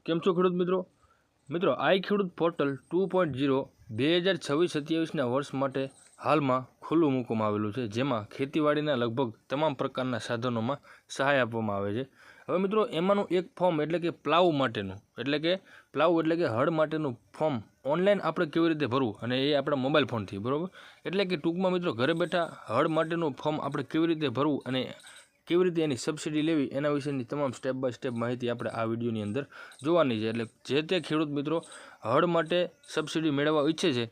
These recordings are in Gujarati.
કેમ છો ખેડૂત મિત્રો આઈ ખેડૂત પોર્ટલ 2.0 2026-27ના વર્ષ માટે હાલમાં ખુલ્લું મૂકવામાં આવેલું છે, જેમાં ખેતીવાડીના લગભગ તમામ પ્રકારના સાધનોમાં સહાય આપવામાં આવે છે। હવે મિત્રો એમાંનું એક ફોર્મ એટલે કે પ્લાવ માટેનું એટલે કે હળ માટેનું ફોર્મ ઓનલાઈન આપણે કેવી રીતે ભરવું, અને એ આપણા મોબાઈલ ફોનથી, બરાબર। એટલે કે ટૂંકમાં મિત્રો ઘરે બેઠા હળ માટેનું ફોર્મ આપણે કેવી રીતે ભરવું અને કેવી રીતે એની સબસિડી લેવી એના વિશેની તમામ સ્ટેપ બાય સ્ટેપ માહિતી આપણે આ વિડીયોની અંદર જોવાની છે। એટલે જે તે ખેડૂત મિત્રો હળ માટે સબસિડી મેળવવા ઈચ્છે છે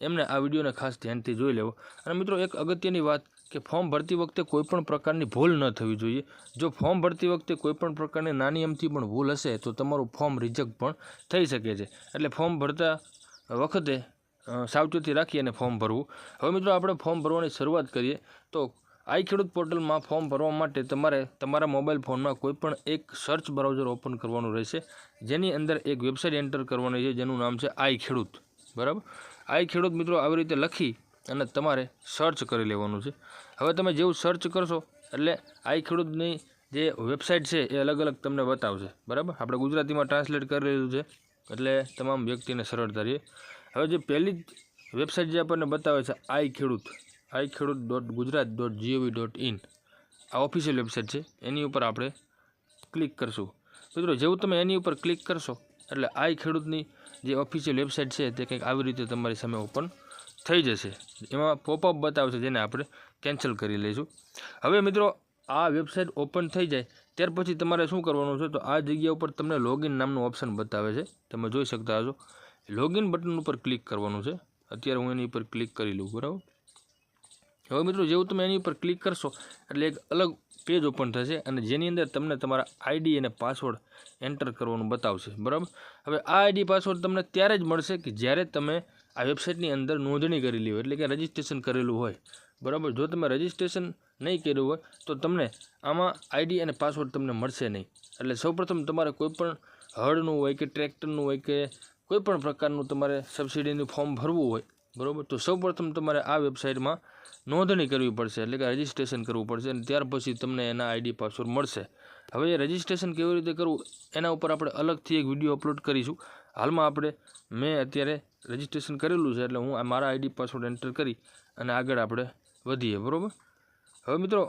એમને આ વિડીયોને ખાસ ધ્યાનથી જોઈ લેવો। અને મિત્રો એક અગત્યની વાત કે ફોર્મ ભરતી વખતે કોઈપણ પ્રકારની ભૂલ ન થવી જોઈએ। જો ફોર્મ ભરતી વખતે કોઈપણ પ્રકારની નાની અમથી પણ ભૂલ હશે તો તમારું ફોર્મ રિજેક્ટ પણ થઈ શકે છે। એટલે ફોર્મ ભરતા વખતે સાવચેતી રાખી અને ફોર્મ ભરવું। હવે મિત્રો આપણે ફોર્મ ભરવાની શરૂઆત કરીએ તો આઈ ખેડૂત પોર્ટલમાં ફોર્મ ભરવા માટે તમારે તમારા મોબાઈલ ફોનમાં કોઈપણ એક સર્ચ બ્રાઉઝર ઓપન કરવાનું રહેશે, જેની અંદર એક વેબસાઇટ એન્ટર કરવાની છે જેનું નામ છે આઈ ખેડૂત, બરાબર। આઈ ખેડૂત મિત્રો આવી રીતે લખી અને તમારે સર્ચ કરી લેવાનું છે। હવે તમે જેવું સર્ચ કરશો એટલે આઈ ખેડૂતની જે વેબસાઇટ છે એ અલગ અલગ તમને બતાવશે, બરાબર। આપણે ગુજરાતીમાં ટ્રાન્સલેટ કરી લીધું છે એટલે તમામ વ્યક્તિને સરળતા રહે। હવે જે પહેલી વેબસાઇટ જે આપણને બતાવે છે iKhedoot.gujarat.gov.in, આ ઓફિશિયલ વેબસાઇટ છે, એની ઉપર આપણે ક્લિક કરશું। મિત્રો જેવું તમે એની ઉપર ક્લિક કરશો એટલે આઈ ખેડૂતની જે ઓફિશિયલ વેબસાઇટ છે તે કંઈક આવી રીતે તમારી સામે ઓપન થઈ જશે। એમાં પોપઅપ બતાવશે જેને આપણે કેન્સલ કરી લઈશું। હવે મિત્રો આ વેબસાઇટ ઓપન થઈ જાય ત્યાર પછી તમારે શું કરવાનું છે, તો આ જગ્યા ઉપર તમને લોગિન નામનું ઓપ્શન બતાવે છે, તમે જોઈ શકતા હશો। લોગિન બટન ઉપર ક્લિક કરવાનું છે। અત્યારે હું એની ઉપર ક્લિક કરી લઉં, બરાબર। હવે મિત્રો જેવું તમે એની ઉપર ક્લિક કરશો એટલે એક અલગ પેજ ઓપન થશે અને જેની અંદર તમને તમારા આઈડી અને પાસવર્ડ એન્ટર કરવાનું બતાવશે, બરાબર। હવે આ આઈડી પાસવર્ડ તમને ત્યારે જ મળશે કે જ્યારે તમે આ વેબસાઇટની અંદર નોંધણી કરેલી હોય, એટલે કે રજિસ્ટ્રેશન કરેલું હોય, બરાબર। જો તમે રજિસ્ટ્રેશન નહીં કર્યું હોય તો તમને આમાં આઈડી અને પાસવર્ડ તમને મળશે નહીં। એટલે સૌપ્રથમ તમારે કોઈપણ હળનું હોય કે ટ્રેક્ટરનું હોય કે કોઈપણ પ્રકારનું તમારે સબસિડીનું ફોર્મ ભરવું હોય, બરાબર, તો સૌપ્રથમ તમારે આ વેબસાઇટમાં નોંધણી કરવી પડશે, એટલે કે રજિસ્ટ્રેશન કરવું પડશે અને ત્યાર પછી તમને એના આઈડી પાસવર્ડ મળશે। હવે એ રજિસ્ટ્રેશન કેવી રીતે કરવું એના ઉપર આપણે અલગથી એક વિડીયો અપલોડ કરીશું। હાલમાં મેં અત્યારે રજિસ્ટ્રેશન કરેલું છે એટલે હું મારા આઈડી પાસવર્ડ એન્ટર કરી અને આગળ આપણે વધીએ, બરાબર। હવે મિત્રો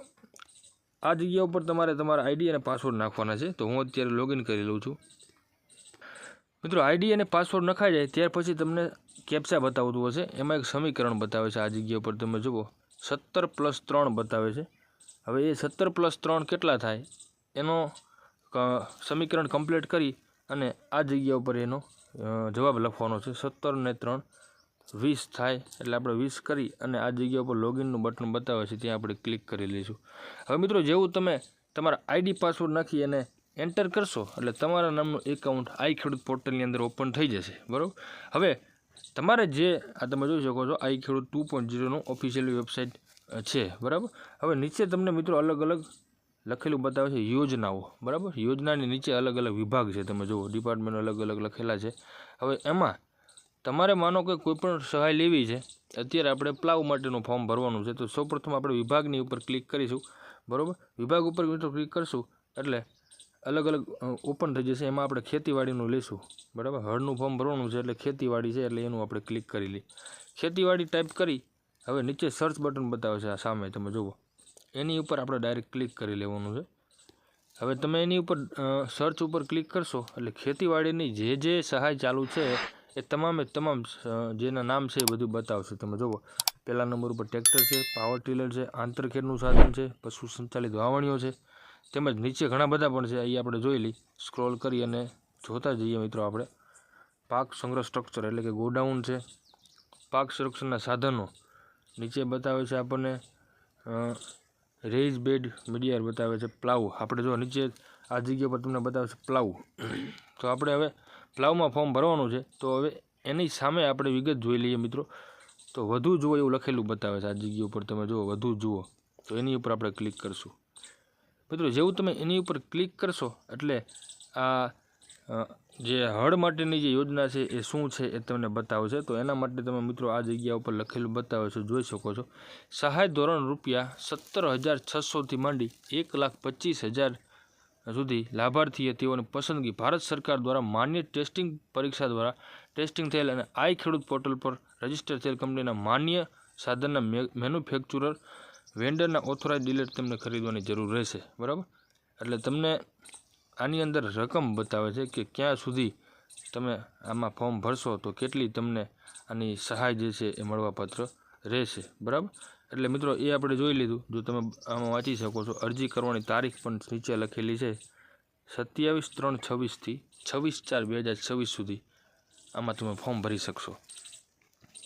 આ જગ્યા ઉપર તમારે તમારા આઈડી અને પાસવર્ડ નાખવાના છે, તો હું અત્યારે લોગિન કરી લઉં છું। મિત્રો આઈડી અને પાસવર્ડ નખાઈ જાય ત્યાર પછી તમને કેપ્ચા બતાવતું હશે, એમાં એક સમીકરણ બતાવે છે, આ જગ્યા ઉપર તમે જુઓ 17+3 બતાવે છે। હવે એ 17+3 કેટલા થાય એનો સમીકરણ કમ્પ્લીટ કરી અને આ જગ્યા ઉપર એનો જવાબ લખવાનો છે। 17 ને 3 20 થાય, એટલે આપણે 20 કરી અને આ જગ્યા ઉપર લોગિનનું બટન બતાવે છે ત્યાં આપણે ક્લિક કરી લઈશું। હવે મિત્રો જેવું તમે તમારા આઈડી પાસવર્ડ નાખી અને એન્ટર કરશો એટલે તમારા નામનું એકાઉન્ટ આઈ ખેડૂત પોર્ટલની અંદર ઓપન થઈ જશે, બરાબર। હવે તમારે જે આ તમે જોઈ શકો છો આઈ ખેડૂત 2.0નું ઓફિશિયલ વેબસાઇટ છે, બરાબર। હવે નીચે તમને મિત્રો અલગ અલગ લખેલું બતાવે છે યોજનાઓ, બરાબર। યોજનાની નીચે અલગ અલગ વિભાગ છે, તમે જુઓ ડિપાર્ટમેન્ટ અલગ અલગ લખેલા છે। હવે એમાં તમારે માનો કે કોઈપણ સહાય લેવી છે, અત્યારે આપણે પ્લાવ માટેનું ફોર્મ ભરવાનું છે, તો સૌપ્રથમ આપણે વિભાગની ઉપર ક્લિક કરીશું, બરાબર। વિભાગ ઉપર મિત્રો ક્લિક કરશું એટલે અલગ અલગ ઓપન થઈ જશે, એમાં આપણે ખેતીવાડીનું લઈશું, બરાબર। હળનું ફોર્મ ભરવાનું છે એટલે ખેતીવાડી છે એટલે એનું આપણે ક્લિક કરી લઈએ। ખેતીવાડી ટાઈપ કરી હવે નીચે સર્ચ બટન બતાવે છે, આ સામે તમે જુઓ એની ઉપર આપણે ડાયરેક્ટ ક્લિક કરી લેવાનું છે। હવે તમે એની ઉપર સર્ચ ઉપર ક્લિક કરશો એટલે ખેતીવાડીની જે સહાય ચાલુ છે એ તમામ જેના નામ છે એ બધું બતાવશે, તમે જુઓ પહેલા નંબર ઉપર ટ્રેક્ટર છે, પાવર ટીલર છે, આંતરખેડનું સાધન છે, પશુ સંચાલિત વાવણીઓ છે, તેમજ નીચે ઘણા બધા પણ છે, અહીં આપણે જોઈ લઈ સ્ક્રોલ કરી અને જોતા જઈએ મિત્રો। આપણે પાક સંગ્રહ સ્ટ્રક્ચર એટલે કે ગોડાઉન છે, પાક સંરક્ષણના સાધનો નીચે બતાવે છે આપણને, રેઇઝ બેડ મીડિયર બતાવે છે, પ્લાવ આપણે જો નીચે આ જગ્યા પર તમને બતાવે છે પ્લાવ, તો આપણે હવે પ્લાવમાં ફોર્મ ભરવાનું છે, તો હવે એની સામે આપણે વિગત જોઈ લઈએ મિત્રો। તો વધુ જુઓ એવું લખેલું બતાવે છે, આ જગ્યા ઉપર તમે જુઓ વધુ જુઓ, તો એની ઉપર આપણે ક્લિક કરશું। મિત્રો જેવું તમે એની ઉપર ક્લિક કરશો એટલે આ જે હળ માટેની જે યોજના છે એ શું છે એ તમને બતાવશે। તો એના માટે તમે મિત્રો આ જગ્યા ઉપર લખેલું બતાવે છે, જોઈ શકો છો સહાય ધોરણ રૂપિયા 17,600થી માંડી 1,25,000 સુધી લાભાર્થીએ તેઓની પસંદગી ભારત સરકાર દ્વારા માન્ય ટેસ્ટિંગ પરીક્ષા દ્વારા ટેસ્ટિંગ થયેલ અને આઈ ખેડૂત પોર્ટલ પર રજીસ્ટર થયેલ કંપનીના માન્ય સાધનના મેન્યુફેક્ચરર વેન્ડરના ઓથોરાઇઝ ડીલર તેમને ખરીદવાની જરૂર રહેશે, બરાબર. એટલે તમને આની અંદર રકમ બતાવે છે કે ક્યાં સુધી તમે આમાં ફોર્મ ભરશો તો કેટલી તમને આની સહાય જે છે એ મળવાપાત્ર રહેશે, બરાબર. એટલે મિત્રો એ આપણે જોઈ લીધું. જો તમે આમાં વાંચી શકો છો, અરજી કરવાની તારીખ પણ નીચે લખેલી છે 27/3/26 થી 26/4/2026 સુધી આમાં તમે ફોર્મ ભરી શકશો.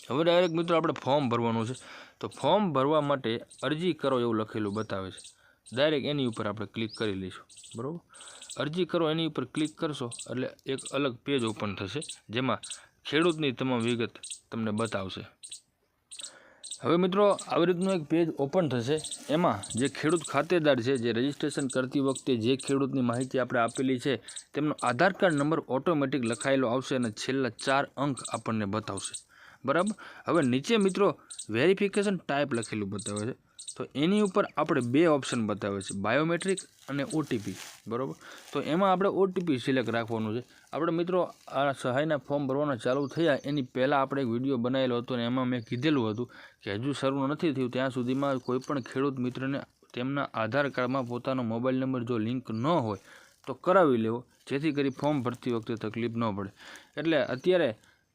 હવે ડાયરેક્ટ મિત્રો આપણે ફોર્મ ભરવાનું છે. તો ફોર્મ ભરવા માટે અરજી કરો એવું લખેલું બતાવે છે. ડાયરેક્ટ એની ઉપર આપણે ક્લિક કરી લઈશું, બરાબર. અરજી કરો એની ઉપર ક્લિક કરશો એટલે એક અલગ પેજ ઓપન થશે જેમાં ખેડૂતની તમામ વિગત તમને બતાવશે. હવે મિત્રો આવી રીતનું એક પેજ ઓપન થશે. એમાં જે ખેડૂત ખાતેદાર છે, જે રજિસ્ટ્રેશન કરતી વખતે જે ખેડૂતની માહિતી આપણે આપેલી છે તેમનો આધાર કાર્ડ નંબર ઓટોમેટિક લખાયેલો આવશે અને છેલ્લા 4 અંક આપણને બતાવશે, બરાબર. હવે નીચે મિત્રો વેરિફિકેશન ટાઈપ લખેલું બતાવે છે. તો એની ઉપર આપણે 2 ઓપ્શન બતાવે છે, બાયોમેટ્રિક અને ઓટીપી, બરાબર. તો એમાં આપણે ઓટીપી સિલેક્ટ રાખવાનું છે. આપણે મિત્રો આ સહાયના ફોર્મ ભરવાના ચાલુ થયા એની પહેલાં આપણે એક વિડીયો બનાવેલો હતો અને એમાં મેં કીધેલું હતું કે હજુ શરૂ નથી થયું ત્યાં સુધીમાં કોઈપણ ખેડૂત મિત્રને તેમના આધાર કાર્ડમાં પોતાનો મોબાઈલ નંબર જો લિંક ન હોય તો કરાવી લેવો, જેથી કરી ફોર્મ ભરતી વખતે તકલીફ ન પડે. એટલે અત્યારે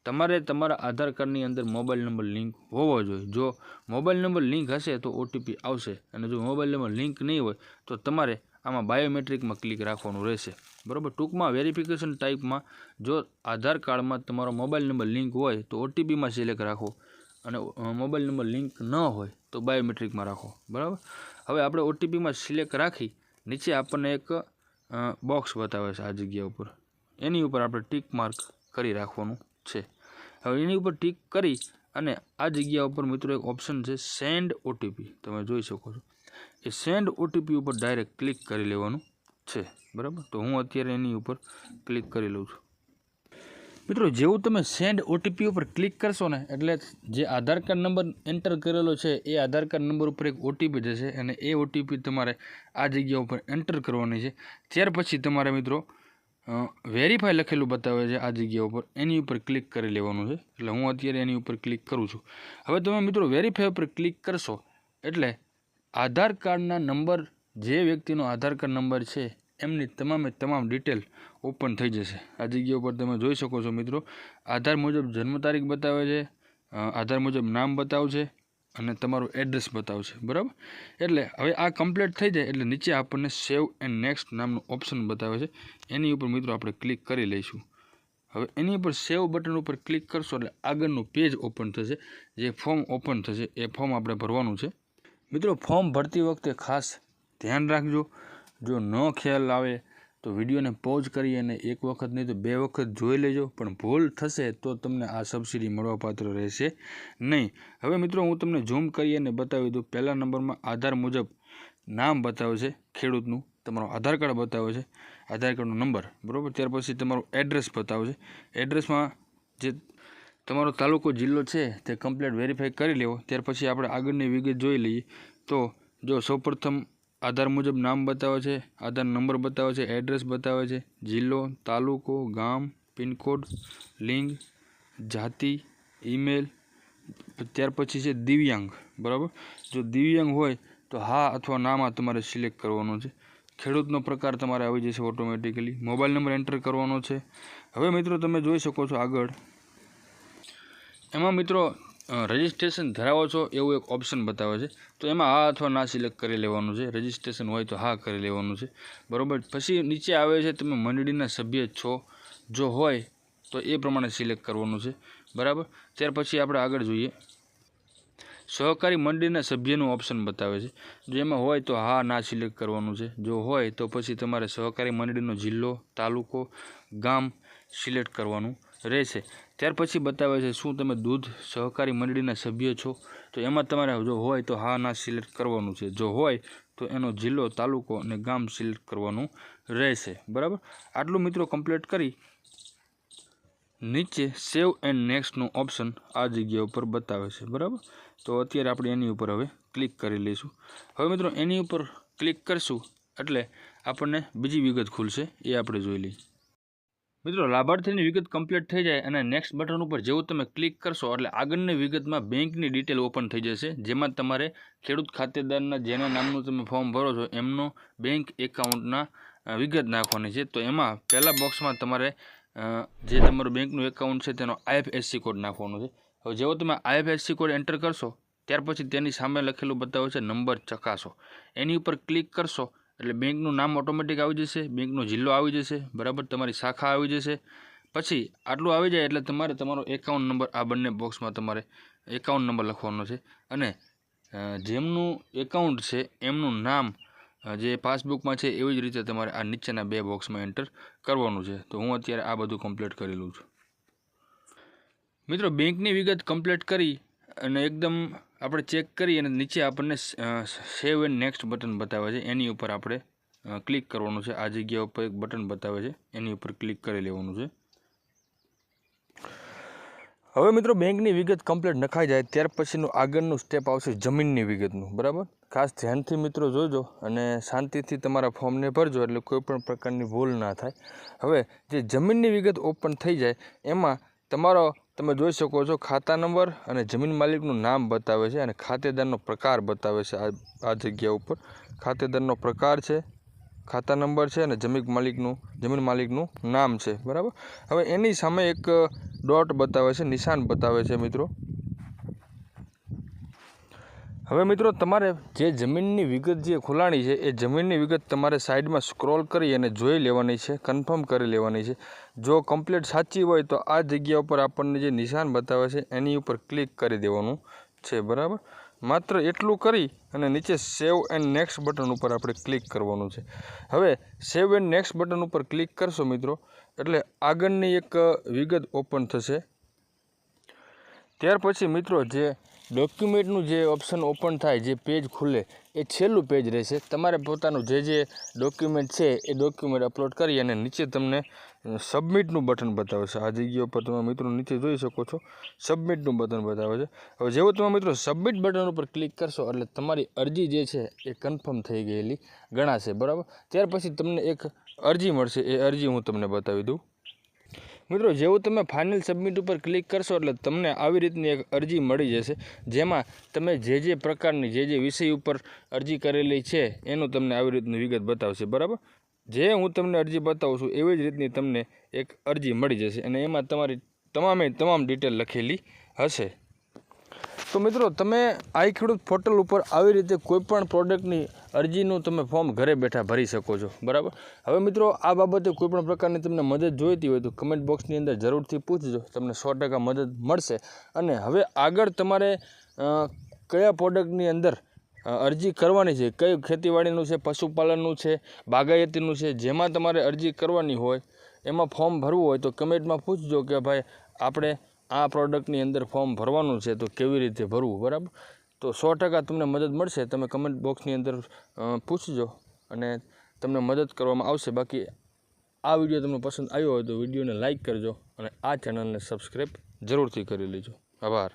તમારે તમારા આધાર કાર્ડની અંદર મોબાઈલ નંબર લિંક હોવો જોઈએ. જો મોબાઈલ નંબર લિંક હશે તો ઓટીપી આવશે, અને જો મોબાઈલ નંબર લિંક નહીં હોય તો તમારે આમાં બાયોમેટ્રિકમાં ક્લિક રાખવાનું રહેશે, બરાબર. ટૂંકમાં વેરિફિકેશન ટાઈપમાં જો આધાર કાર્ડમાં તમારો મોબાઈલ નંબર લિંક હોય તો ઓટીપીમાં સિલેક્ટ રાખો, અને મોબાઈલ નંબર લિંક ન હોય તો બાયોમેટ્રિકમાં રાખો, બરાબર. હવે આપણે ઓટીપીમાં સિલેક્ટ રાખી નીચે આપણને એક બોક્સ બતાવે છે આ જગ્યા ઉપર, એની ઉપર આપણે ટીક માર્ક કરી રાખવાનું છે. હવે એની ઉપર ટીક કરી અને આ જગ્યા ઉપર મિત્રો એક ઓપ્શન છે સેન્ડ ઓટીપી, તમે જોઈ શકો છો. એ સેન્ડ ઓટીપી ઉપર ડાયરેક્ટ ક્લિક કરી લેવાનું છે, બરાબર. તો હું અત્યારે એની ઉપર ક્લિક કરી લઉં છું. મિત્રો જેવું તમે સેન્ડ ઓટીપી ઉપર ક્લિક કરશો ને એટલે જે આધાર કાર્ડ નંબર એન્ટર કરેલો છે એ આધાર કાર્ડ નંબર ઉપર એક ઓટીપી જશે, અને એ ઓટીપી તમારે આ જગ્યા ઉપર એન્ટર કરવાની છે. ત્યાર પછી તમારે મિત્રો વેરીફાઈ લખેલું બતાવે છે આ જગ્યા ઉપર, એની ઉપર ક્લિક કરી લેવાનું છે. એટલે હું અત્યારે એની ઉપર ક્લિક કરું છું. હવે તમે મિત્રો વેરીફાઈ ઉપર ક્લિક કરશો એટલે આધાર કાર્ડના નંબર, જે વ્યક્તિનો આધાર કાર્ડ નંબર છે એમની તમામે તમામ ડિટેલ ઓપન થઈ જશે. આ જગ્યા ઉપર તમે જોઈ શકો છો મિત્રો, આધાર મુજબ જન્મ તારીખ બતાવે છે, આધાર મુજબ નામ બતાવશે અને તમારું એડ્રેસ બતાવશે, બરાબર. એટલે હવે આ કમ્પ્લીટ થઈ જાય એટલે નીચે આપણને સેવ એન્ડ નેક્સ્ટ નામનું ઓપ્શન બતાવે છે, એની ઉપર મિત્રો આપણે ક્લિક કરી લઈશું. હવે એની ઉપર સેવ બટન ઉપર ક્લિક કરશો એટલે આગળનું પેજ ઓપન થશે. જે ફોર્મ ઓપન થશે એ ફોર્મ આપણે ભરવાનું છે. મિત્રો ફોર્મ ભરતી વખતે ખાસ ધ્યાન રાખજો. જો ન ખ્યાલ આવે તો વિડીયોને પોઝ કરી અને એક વખત નહીં તો 2 વખત જોઈ લેજો, પણ ભૂલ થશે તો તમને આ સબસિડી મળવાપાત્ર રહેશે નહીં. હવે મિત્રો હું તમને ઝૂમ કરી અને બતાવી દઉં. પહેલા નંબરમાં આધાર મુજબ નામ બતાવે છે ખેડૂતનું, તમારો આધાર કાર્ડ બતાવે છે, આધાર કાર્ડનો નંબર, બરાબર. ત્યાર પછી તમારું એડ્રેસ બતાવે છે. એડ્રેસમાં જે તમારો તાલુકો જિલ્લો છે તે કમ્પ્લીટ વેરીફાઈ કરી લેવો. ત્યાર પછી આપણે આગળની વિગત જોઈ લઈએ. તો જો સૌપ્રથમ આધાર મુજબ નામ બતાવે છે, આધાર નંબર બતાવે છે, એડ્રેસ બતાવે છે, જિલ્લો, તાલુકો, ગામ, પિનકોડ, લિંગ, જાતિ, ઈમેલ. ત્યાર પછી છે દિવ્યાંગ, બરાબર. જો દિવ્યાંગ હોય તો હા અથવા નામાં તમારે સિલેક્ટ કરવાનું છે. ખેડૂતનો પ્રકાર તમારે આવી જશે ઓટોમેટિકલી. મોબાઈલ નંબર એન્ટર કરવાનો છે. હવે મિત્રો તમે જોઈ શકો છો આગળ એમાં મિત્રો રજિસ્ટ્રેશન ધરાવો છો એવું એક ઓપ્શન બતાવે છે. તો એમાં હા અથવા ના સિલેક્ટ કરી લેવાનું છે. રજિસ્ટ્રેશન હોય તો હા કરી લેવાનું છે, બરાબર. પછી નીચે આવે છે તમે મંડળીના સભ્ય છો, જો હોય તો એ પ્રમાણે સિલેક્ટ કરવાનું છે, બરાબર. ત્યાર પછી આપણે આગળ જોઈએ. સહકારી મંડળીના સભ્યનું ઓપ્શન બતાવે છે. જો એમાં હોય તો હા ના સિલેક્ટ કરવાનું છે. જો હોય તો પછી તમારે સહકારી મંડળીનો જિલ્લો, તાલુકો, ગામ સિલેક્ટ કરવાનું રહેશે. ત્યાર પછી બતાવે છે શું તમે દૂધ સહકારી મંડળીના સભ્ય છો, તો એમાં તમારે જો હોય તો હા ના સિલેક્ટ કરવાનું છે. જો હોય તો એનો જિલ્લો, તાલુકો અને ગામ સિલેક્ટ કરવાનું રહેશે, બરાબર. આટલું મિત્રો કમ્પ્લીટ કરી નીચે સેવ એન્ડ નેક્સ્ટનું ઓપ્શન આ જગ્યા ઉપર બતાવે છે, બરાબર. તો અત્યારે આપણે એની ઉપર હવે ક્લિક કરી લઈશું. હવે મિત્રો એની ઉપર ક્લિક કરશું એટલે આપણને બીજી વિગત ખુલશે, એ આપણે જોઈ લઈએ. મિત્રો, લાભાર્થીની વિગત કમ્પ્લીટ થઈ જાય અને નેક્સ્ટ બટન ઉપર જેવું તમે ક્લિક કરશો એટલે આગળની વિગતમાં બેંકની ડિટેલ ઓપન થઈ જશે, જેમાં તમારે ખેડૂત ખાતેદારના જેના નામનું તમે ફોર્મ ભરો છો એમનો બેંક એકાઉન્ટના વિગત નાખવાની છે. તો એમાં પહેલા બોક્સમાં તમારે જે તમારું બેંકનું એકાઉન્ટ છે તેનો IFSC કોડ નાખવાનો છે. હવે જેવો તમે IFSC કોડ એન્ટર કરશો ત્યાર પછી તેની સામે લખેલું બતાવે છે નંબર ચકાસો, એની ઉપર ક્લિક કરશો એટલે બેંકનું નામ ઓટોમેટિક આવી જશે, બેંકનો જિલ્લો આવી જશે, બરાબર, તમારી શાખા આવી જશે. પછી આટલું આવી જાય એટલે તમારે તમારો એકાઉન્ટ નંબર આ બંને બોક્સમાં તમારે એકાઉન્ટ નંબર લખવાનો છે અને જેમનું એકાઉન્ટ છે એમનું નામ જે પાસબુકમાં છે એવી જ રીતે તમારે આ નીચેના બે બોક્સમાં એન્ટર કરવાનું છે. તો હું અત્યારે આ બધું કમ્પ્લીટ કરી લઉં છું. મિત્રો, બેંકની વિગત કમ્પ્લીટ કરી અને એકદમ આપણે ચેક કરી અને નીચે આપણને સેવ એન્ડ નેક્સ્ટ બટન બતાવે છે, એની ઉપર આપણે ક્લિક કરવાનું છે. આ જગ્યા ઉપર એક બટન બતાવે છે, એની ઉપર ક્લિક કરી લેવાનું છે. હવે મિત્રો, બેંકની વિગત કમ્પ્લીટ નખાઈ જાય ત્યાર પછીનું આગળનું સ્ટેપ આવશે જમીનની વિગતનું, બરાબર. ખાસ ધ્યાનથી મિત્રો જોજો અને શાંતિથી તમારા ફોર્મને ભરજો એટલે કોઈ પણ પ્રકારની ભૂલ ના થાય. હવે જે જમીનની વિગત ઓપન થઈ જાય એમાં તમે જોઈ શકો છો ખાતા નંબર અને જમીન માલિકનું નામ બતાવે છે અને ખાતેદારનો પ્રકાર બતાવે છે. આ જગ્યા ઉપર ખાતેદારનો પ્રકાર છે, ખાતા નંબર છે અને જમીન માલિકનું નામ છે, બરાબર. હવે એની સામે એક ડોટ બતાવે છે, નિશાન બતાવે છે મિત્રો. હવે મિત્રો, તમારે જે જમીનની વિગત જે ખોલાણી છે એ જમીનની વિગત તમારે સાઈડમાં સ્ક્રોલ કરી અને જોઈ લેવાની છે, કન્ફર્મ કરી લેવાની છે. જો કમ્પ્લીટ સાચી હોય તો આ જગ્યા ઉપર આપણને જે નિશાન બતાવે છે એની ઉપર ક્લિક કરી દેવાનું છે, બરાબર. માત્ર એટલું કરી અને નીચે સેવ એન્ડ નેક્સ્ટ બટન ઉપર આપણે ક્લિક કરવાનું છે. હવે સેવ એન્ડ નેક્સ્ટ બટન ઉપર ક્લિક કરશો મિત્રો એટલે આગળની એક વિગત ઓપન થશે. ત્યાર પછી મિત્રો જે ડોક્યુમેન્ટનું જે ઓપ્શન ઓપન થાય, જે પેજ ખુલે એ છેલ્લું પેજ રહેશે. તમારે પોતાનું જે ડોક્યુમેન્ટ છે એ ડોક્યુમેન્ટ અપલોડ કરી અને નીચે તમને સબમિટનું બટન બતાવે છે. આ જગ્યા ઉપર તમે મિત્રો નીચે જોઈ શકો છો સબમિટનું બટન બતાવે છે. હવે જેવું તમે મિત્રો સબમિટ બટન ઉપર ક્લિક કરશો એટલે તમારી અરજી જે છે એ કન્ફર્મ થઈ ગયેલી ગણાશે, બરાબર. ત્યાર પછી તમને એક અરજી મળશે, એ અરજી હું તમને બતાવી દઉં. મિત્રો, જેવું તમે ફાઇનલ સબમિટ ઉપર ક્લિક કરશો એટલે તમને આવી રીતની એક અરજી મળી જશે, જેમાં તમે જે પ્રકારની જે વિષય ઉપર અરજી કરેલી છે એનું તમને આવી રીતની વિગત બતાવશે, બરાબર. જે હું તમને અરજી બતાવું છું એવી જ રીતની તમને એક અરજી મળી જશે અને એમાં તમારી તમામ ડિટેલ લખેલી હશે. તો મિત્રો, તમે આઈ ખેડૂત પોર્ટલ ઉપર આવી રીતે કોઈપણ પ્રોડક્ટની અરજીનું તમે ફોર્મ ઘરે બેઠા ભરી શકો છો, બરાબર. હવે મિત્રો, આ બાબતે કોઈપણ પ્રકારની તમને મદદ જોઈતી હોય તો કમેન્ટ બોક્સની અંદર જરૂરથી પૂછજો, તમને 100% મદદ મળશે. અને હવે આગળ તમારે કયા પ્રોડક્ટની અંદર અરજી કરવાની છે, કઈ ખેતીવાડીનું છે, પશુપાલનનું છે, બાગાયતીનું છે, જેમાં તમારે અરજી કરવાની હોય એમાં ફોર્મ ભરવું હોય તો કમેન્ટમાં પૂછજો કે ભાઈ આપણે આ પ્રોડક્ટની અંદર ફોર્મ ભરવાનું છે તો કેવી રીતે ભરવું, બરાબર. તો 100% તમને મદદ મળશે. તમે કમેન્ટ બોક્સની અંદર પૂછજો અને તમને મદદ કરવામાં આવશે. બાકી આ વિડીયો તમને પસંદ આવ્યો હોય તો વિડીયોને લાઇક કરજો અને આ ચેનલને સબસ્ક્રાઈબ જરૂરથી કરી લેજો. આભાર.